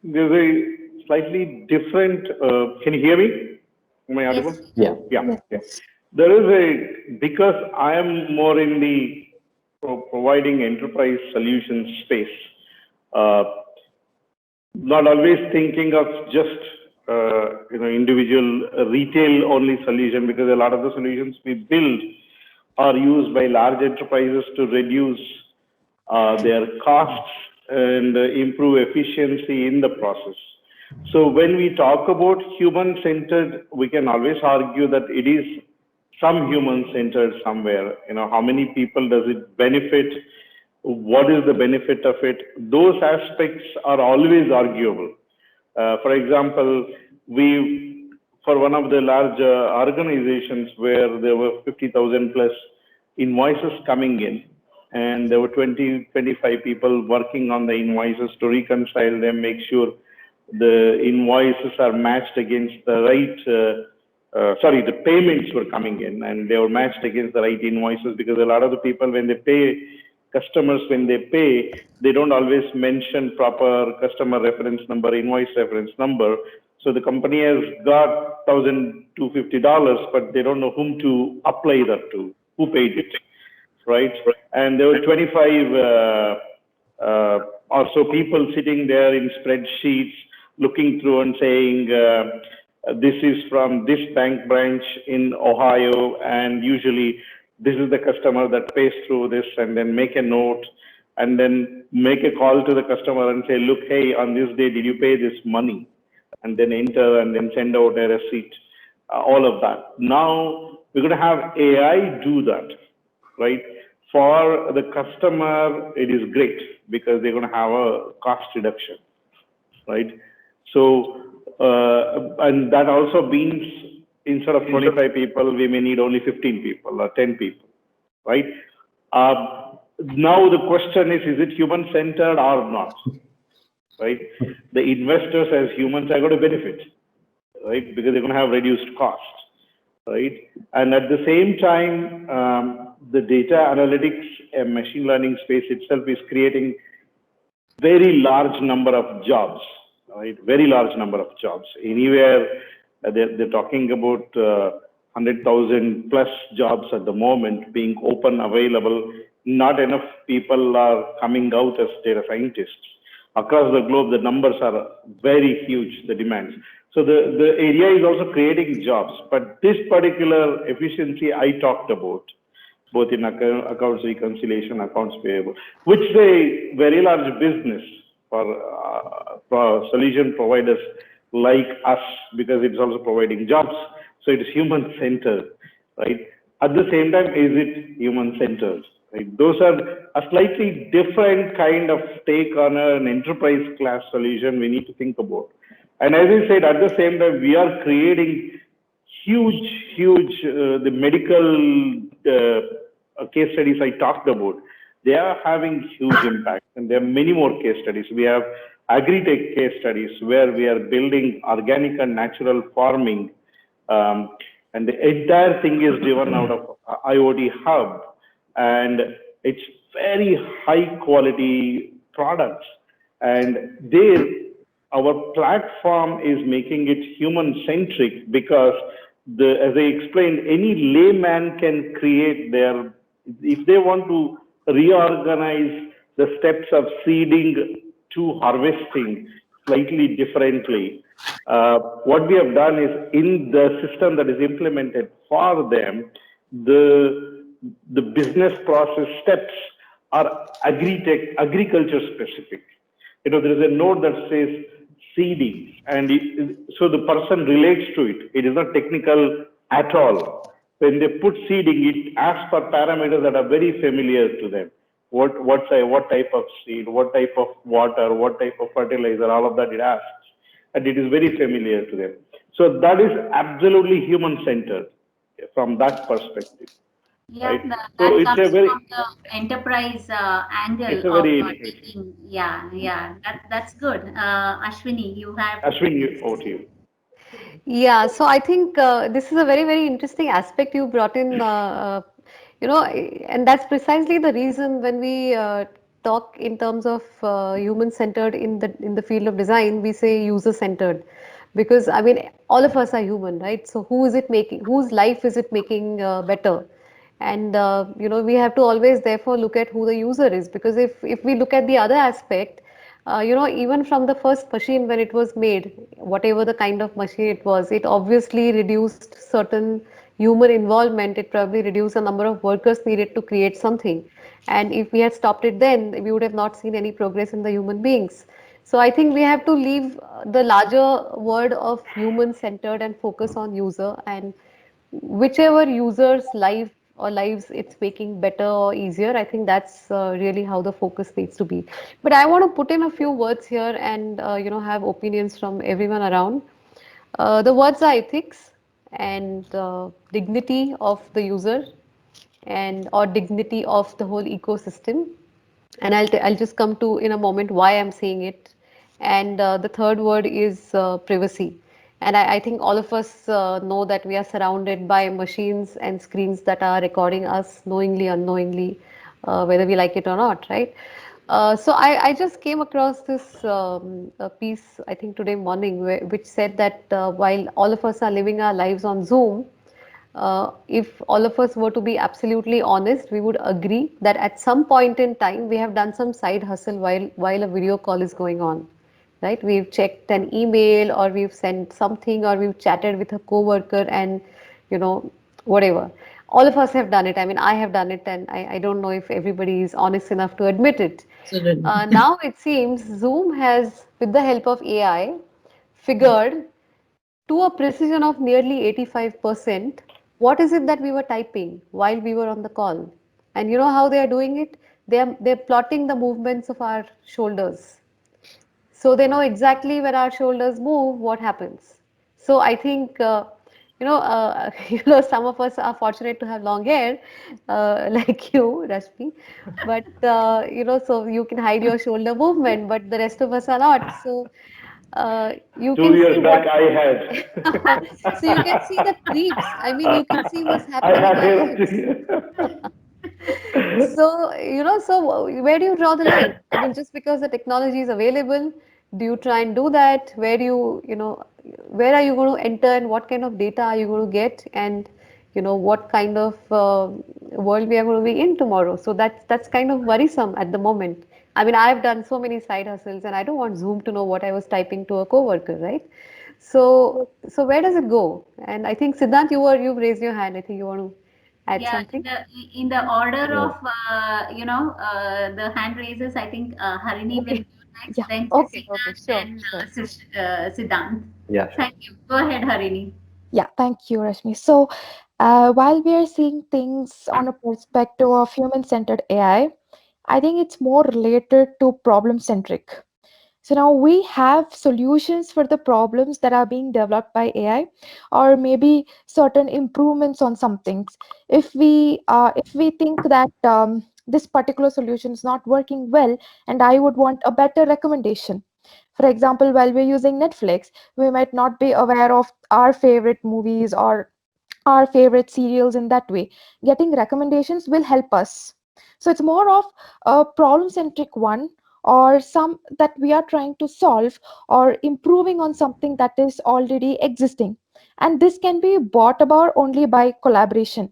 There's a slightly different. Can you hear me? Am I audible? Yes. Yeah. Yes. There is because I am more in the providing enterprise solution space. Not always thinking of just individual retail only solution, because a lot of the solutions we build are used by large enterprises to reduce their costs and improve efficiency in the process. So when we talk about human-centered, we can always argue that it is some human-centered somewhere. How many people does it benefit? What is the benefit of it? Those aspects are always arguable. For example, for one of the large organizations where there were 50,000 plus invoices coming in, and there were 20-25 people working on the invoices to reconcile them, make sure the invoices are matched against the right, the payments were coming in and they were matched against the right invoices, because a lot of the people, when they pay, customers, when they pay, they don't always mention proper customer reference number, invoice reference number. So the company has got $1,250, but they don't know whom to apply that to, who paid it, right? And there were 25 or so people sitting there in spreadsheets, looking through and saying, this is from this bank branch in Ohio, and usually this is the customer that pays through this, and then make a note, and then make a call to the customer and say, look, hey, on this day, did you pay this money? And then enter and then send out a receipt, all of that. Now, we're going to have AI do that, right? For the customer, it is great because they're going to have a cost reduction, right? So, and that also means instead of 25 people, we may need only 15 people or 10 people, right? Now the question is it human-centered or not, right? The investors as humans are going to benefit, right? Because they're going to have reduced cost, right? And at the same time, the data analytics and machine learning space itself is creating very large number of jobs, right? Very large number of jobs. Anywhere they're talking about 100,000 plus jobs at the moment being open, available. Not enough people are coming out as data scientists. Across the globe, the numbers are very huge, the demands. So the area is also creating jobs. But this particular efficiency I talked about, both in accounts reconciliation, accounts payable, which is a very large business for solution providers like us, because it's also providing jobs. So it is human-centered, right? At the same time, is it human-centered? Right? Those are a slightly different kind of take on an enterprise class solution we need to think about. And as I said, at the same time, we are creating huge, the medical case studies I talked about. They are having huge impact, and there are many more case studies. We have agri-tech case studies where we are building organic and natural farming, and the entire thing is driven out of IoT Hub, and it's very high quality products. And there, our platform is making it human centric because as I explained, any layman can create if they want to reorganize the steps of seeding to harvesting slightly differently. What we have done is in the system that is implemented for them, the business process steps are agriculture specific. There is a node that says seeding, and so the person relates to it. It is not technical at all. When they put seeding, it asks for parameters that are very familiar to them. What type of seed, what type of water, what type of fertilizer, all of that it asks, and it is very familiar to them. So that is absolutely human-centered from that perspective. Yeah, right? that So comes it's a very, from the enterprise angle it's a of very, taking. Yeah, that's good. Ashwini, you have. Ashwin, over to you. Yeah, so I think this is a very, very interesting aspect you brought in, and that's precisely the reason when we talk in terms of human-centered in the field of design, we say user-centered, because I mean all of us are human, right? So who is it making? Whose life is it making better? And we have to always therefore look at who the user is, because if we look at the other aspect, even from the first machine when it was made, whatever the kind of machine it was, it obviously reduced certain human involvement. It probably reduced the number of workers needed to create something. And if we had stopped it then, we would have not seen any progress in the human beings. So I think we have to leave the larger word of human centered and focus on user, and whichever user's life or lives it's making better or easier. I think that's really how the focus needs to be. But I want to put in a few words here and have opinions from everyone around. The words are ethics and dignity of the user, and or dignity of the whole ecosystem. And I'll just come to in a moment why I'm saying it. And the third word is privacy. And I think all of us know that we are surrounded by machines and screens that are recording us knowingly, unknowingly, whether we like it or not, right? So I just came across this piece, I think today morning, which said that while all of us are living our lives on Zoom, if all of us were to be absolutely honest, we would agree that at some point in time we have done some side hustle while a video call is going on, right? We've checked an email, or we've sent something, or we've chatted with a coworker, and whatever. All of us have done it. I mean, I have done it, and I don't know if everybody is honest enough to admit it. Absolutely. Now it seems Zoom has, with the help of AI, figured to a precision of nearly 85%, what is it that we were typing while we were on the call. And you know how they are doing it? They're plotting the movements of our shoulders. So they know exactly when our shoulders move, what happens. So I think, some of us are fortunate to have long hair, like you, Rashmi. But, so you can hide your shoulder movement, but the rest of us are not. So you 2 can years see back, what. I had. So you can see the creeps. I mean, you can see what's I happening in had our hair. lives. So, where do you draw the line? I mean, just because the technology is available, do you try and do that? Where are you going to enter, and what kind of data are you going to get? And, what kind of world we are going to be in tomorrow? So that's kind of worrisome at the moment. I mean, I've done so many side hustles, and I don't want Zoom to know what I was typing to a coworker, right? So where does it go? And I think Siddhant, you've raised your hand. I think you want to add Yeah, something. in the order Yeah. of the hand raises, I think Harini will Okay. go next, Yeah. then Okay, Jessica, sure. then Siddhant. Yeah, sure. Thank you. Go ahead, Harini. Yeah, thank you, Rashmi. So, while we are seeing things on a perspective of human-centered I think it's more related to problem-centric. So now we have solutions for the problems that are being developed by AI, or maybe certain improvements on some things. If we think that this particular solution is not working well, and I would want a better recommendation. For example, while we're using Netflix, we might not be aware of our favorite movies or our favorite serials in that way. Getting recommendations will help us. So it's more of a problem centric one, or some that we are trying to solve or improving on something that is already existing. And this can be brought about only by collaboration.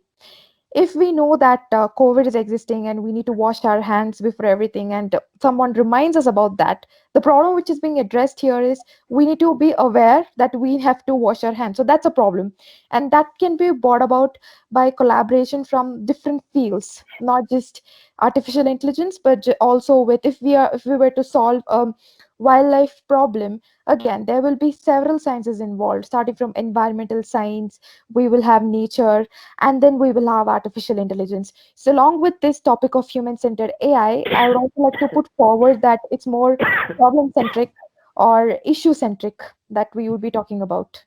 If we know that COVID is existing and we need to wash our hands before everything, and someone reminds us about that, the problem which is being addressed here is we need to be aware that we have to wash our hands. So that's a problem, and that can be brought about by collaboration from different fields, not just artificial intelligence, but also with, if we were to solve a wildlife problem. Again, there will be several sciences involved, starting from environmental science, we will have nature, and then we will have artificial intelligence. So along with this topic of human-centered I would also like to put forward that it's more problem-centric or issue-centric that we would be talking about.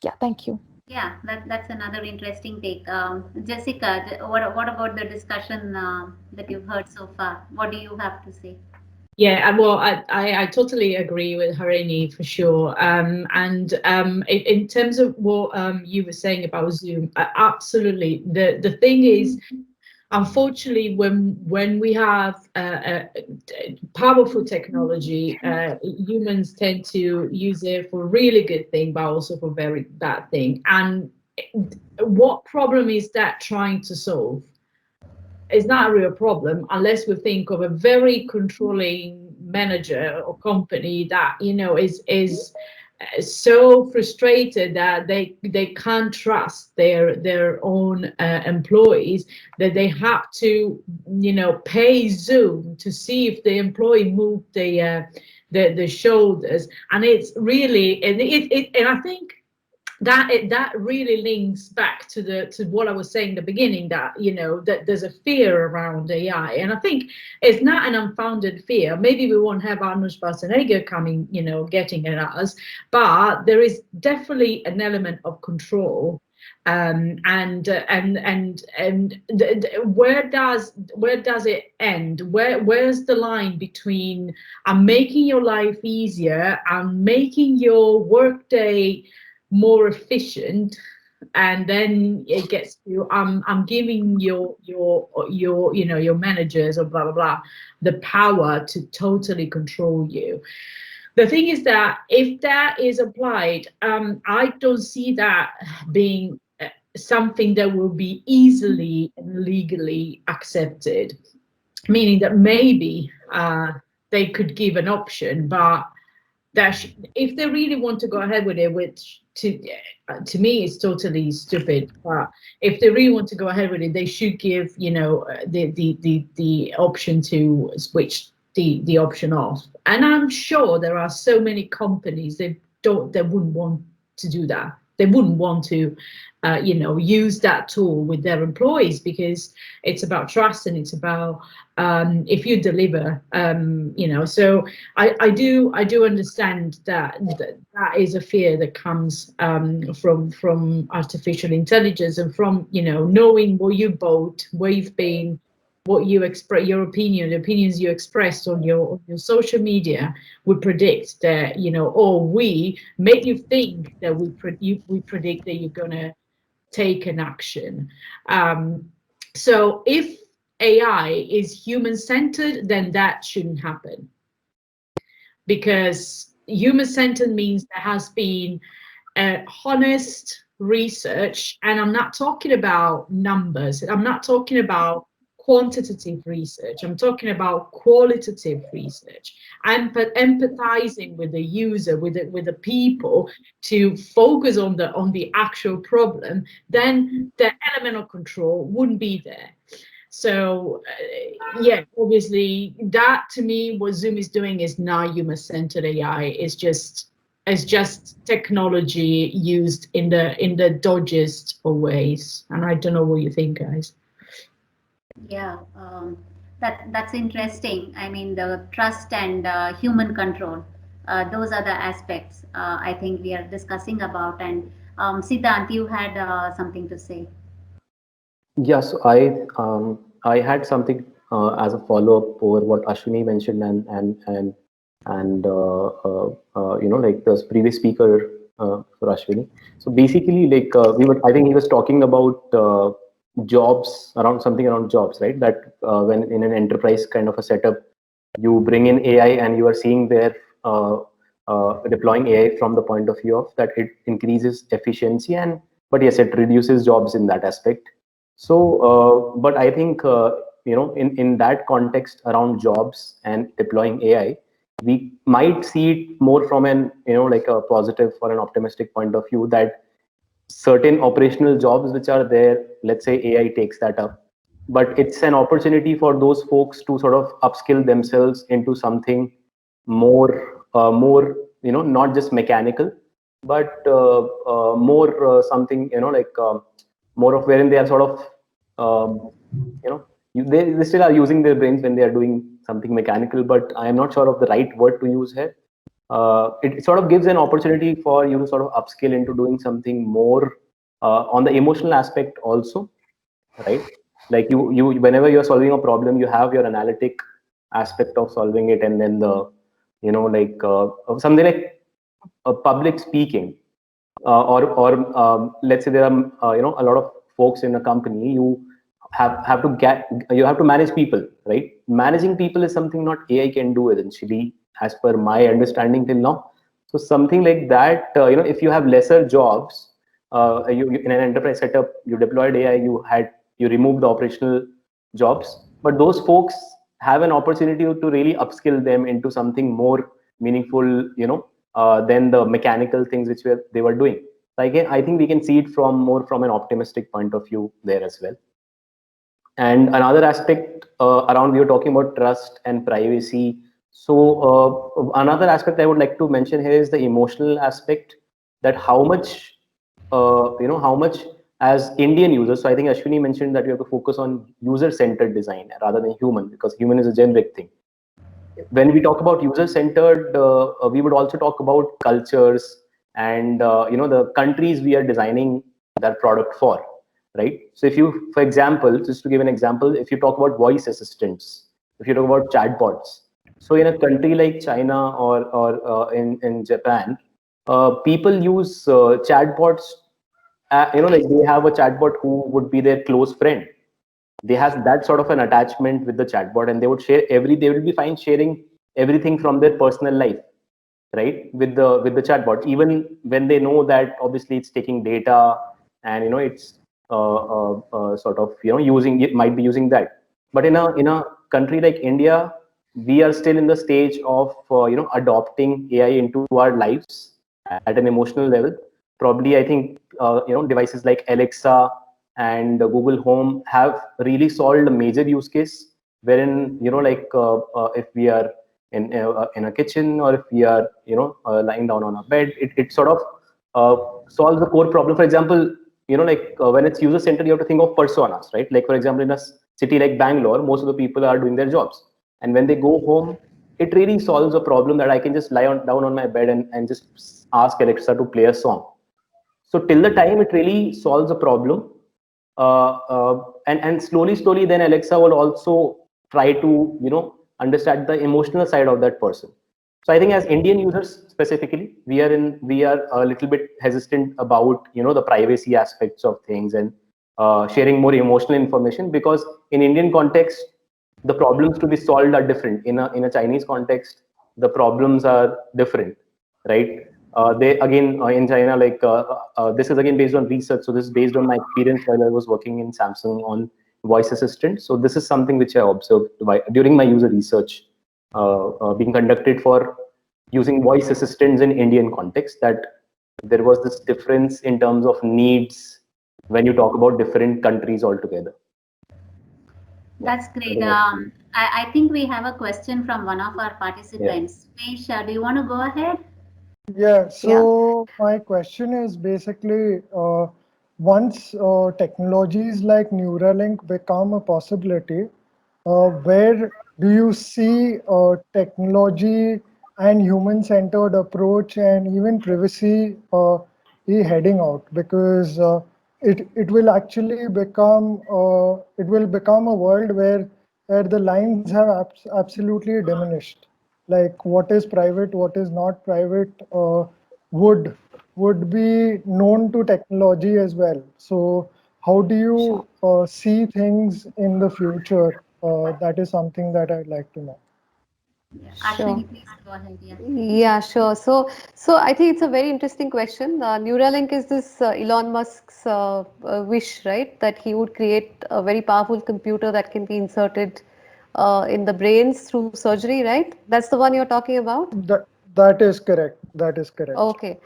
Yeah, thank you. Yeah, that's another interesting take. Jessica, what about the discussion that you've heard so far? What do you have to say? Yeah, well, I totally agree with Harini for sure. In terms of what you were saying about Zoom, absolutely. The thing is, unfortunately, when we have powerful technology, humans tend to use it for really good thing, but also for very bad thing. And what problem is that trying to solve? It's not a real problem unless we think of a very controlling manager or company that is so frustrated that they can't trust their own employees, that they have to pay Zoom to see if the employee moved the shoulders. And it's really, and I think that really links back to what I was saying in the beginning, that that there's a fear around AI, and I think it's not an unfounded fear. Maybe we won't have Arnold Schwarzenegger coming, getting at us, but there is definitely an element of control. Where does it end? Where's the line between I'm making your life easier, I'm making your workday more efficient, and then it gets to I'm giving your managers or blah blah blah the power to totally control you. The thing is that if that is applied, I don't see that being something that will be easily and legally accepted, meaning that maybe they could give an option, but if they really want to go ahead with it, which to me is totally stupid, but if they really want to go ahead with it, they should give the option to switch the option off. And I'm sure there are so many companies that wouldn't want to do that. They wouldn't want to use that tool with their employees, because it's about trust, and it's about if you deliver, so I do understand that is a fear that comes from artificial intelligence, and from knowing what you bought, where you've been, what you express, your opinion, the opinions you expressed on your social media would predict that, or we make you think that we predict that you're gonna take an action. So if AI is human-centered, then that shouldn't happen, because human-centered means there has been honest research, and I'm not talking about numbers, I'm not talking about quantitative research, I'm talking about qualitative research. I'm empathizing with the user, with the people, to focus on the actual problem. Then the element of control wouldn't be there. So yeah, obviously that, to me, what Zoom is doing is not human-centered AI. It's just as just technology used in the dodgiest of ways. And I don't know what you think, guys. Yeah, that's interesting. I mean, the trust and human control, those are the aspects I think we are discussing about. And Siddhant, you had something to say. Yeah, so I had something as a follow up over what Ashwini mentioned and like the previous speaker for Ashwini. So basically, like I think he was talking about jobs around something around jobs, right? That when in an enterprise kind of a setup, you bring in AI and you are seeing there deploying AI from the point of view of that it increases efficiency and but yes, it reduces jobs in that aspect. So, but I think in that context around jobs and deploying AI, we might see it more from an like a positive or an optimistic point of view that certain operational jobs which are there, let's say AI takes that up, but it's an opportunity for those folks to sort of upskill themselves into something more not just mechanical, but more something like more of wherein they are sort of they still are using their brains when they are doing something mechanical, but I am not sure of the right word to use here. It sort of gives an opportunity for you to sort of upskill into doing something more on the emotional aspect also, right? Like you whenever you're solving a problem, you have your analytic aspect of solving it, and then the like something like public speaking, or let's say there are a lot of folks in a company. You have to manage people, right? Managing people is something not AI can do essentially, as per my understanding till now. So something like that, if you have lesser jobs, you in an enterprise setup, you deployed AI, you removed the operational jobs, but those folks have an opportunity to really upskill them into something more meaningful, than the mechanical things which they were doing. So again, I think we can see it from more from an optimistic point of view there as well. And another aspect around, we were talking about trust and privacy. So another aspect I would like to mention here is the emotional aspect, that how much how much as Indian users. So I think Ashwini mentioned that we have to focus on user-centered design rather than human, because human is a generic thing. When we talk about user-centered, we would also talk about cultures and the countries we are designing that product for, right? So if you, for example, just to give an example, if you talk about voice assistants, if you talk about chatbots, so in a country like China or in Japan, people use chatbots. Like they have a chatbot who would be their close friend. They have that sort of an attachment with the chatbot, and they would they will be fine sharing everything from their personal life, right, with the chatbot, even when they know that obviously it's taking data, and it's sort of using it, might be using that. But in a country like India, we are still in the stage of adopting AI into our lives at an emotional level. Probably I think devices like Alexa and Google Home have really solved a major use case, wherein like if we are in a kitchen, or if we are lying down on a bed, it sort of solves the core problem. For example, like when it's user centered, you have to think of personas, right? Like for example, in a city like Bangalore, most of the people are doing their jobs, and when they go home, it really solves a problem that I can just down on my bed and just ask Alexa to play a song. So till the time it really solves a problem, and slowly then Alexa will also try to understand the emotional side of that person. So I think as Indian users specifically, we are a little bit hesitant about the privacy aspects of things, and sharing more emotional information, because in Indian context the problems to be solved are different. In a Chinese context, the problems are different, right? They again in China, like this is again based on research. So this is based on my experience while I was working in Samsung on voice assistant. So this is something which I observed during my user research being conducted for using voice assistants in Indian context, that there was this difference in terms of needs when you talk about different countries altogether. That's great. Yeah. I think we have a question from one of our participants. Mesh, do you want to go ahead? Yeah, so my question is basically once technologies like Neuralink become a possibility, where do you see technology and human-centered approach and even privacy heading out? Because it will actually become a world where the lines have absolutely diminished. Like what is private, what is not private, would would be known to technology as well. So how do you see things in the future? That is something that I'd like to know. Ashwini, please go ahead. Yeah. Yeah, sure. So I think it's a very interesting question. Neuralink is this Elon Musk's wish, right? That he would create a very powerful computer that can be inserted in the brains through surgery, right? That's the one you're talking about? That is correct. That is correct. Okay.